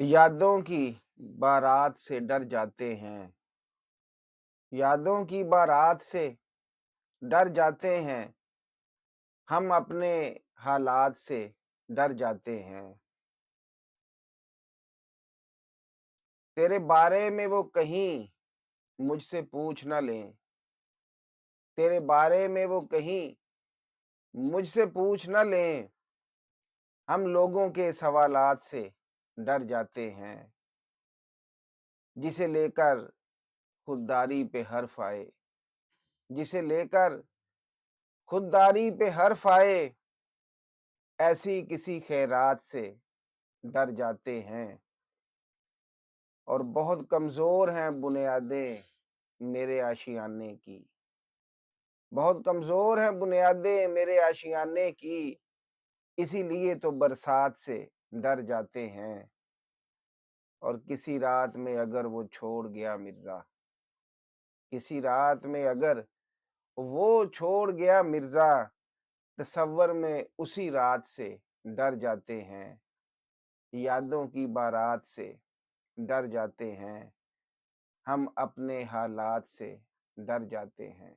यादों की बारात से डर जाते हैं। यादों की बारात से डर जाते हैं। हम अपने हालात से डर जाते हैं। तेरे बारे में वो कहीं मुझसे पूछ न लें। तेरे बारे में वो कहीं मुझसे पूछ न लें। हम लोगों के सवालात से डर जाते हैं। जिसे लेकर खुददारी पे हर्फ आए। जिसे लेकर खुददारी पे हर्फ आए। ऐसी किसी खैरात से डर जाते हैं। और बहुत कमज़ोर हैं बुनियादें मेरे आशियाने की। बहुत कमज़ोर हैं बुनियादें मेरे आशियाने की। इसीलिए तो बरसात से डर जाते हैं। और किसी रात में अगर वो छोड़ गया मिर्ज़ा, किसी रात में अगर वो छोड़ गया मिर्ज़ा, तसव्वुर में उसी रात से डर जाते हैं। यादों की बारात से डर जाते हैं। हम अपने हालात से डर जाते हैं।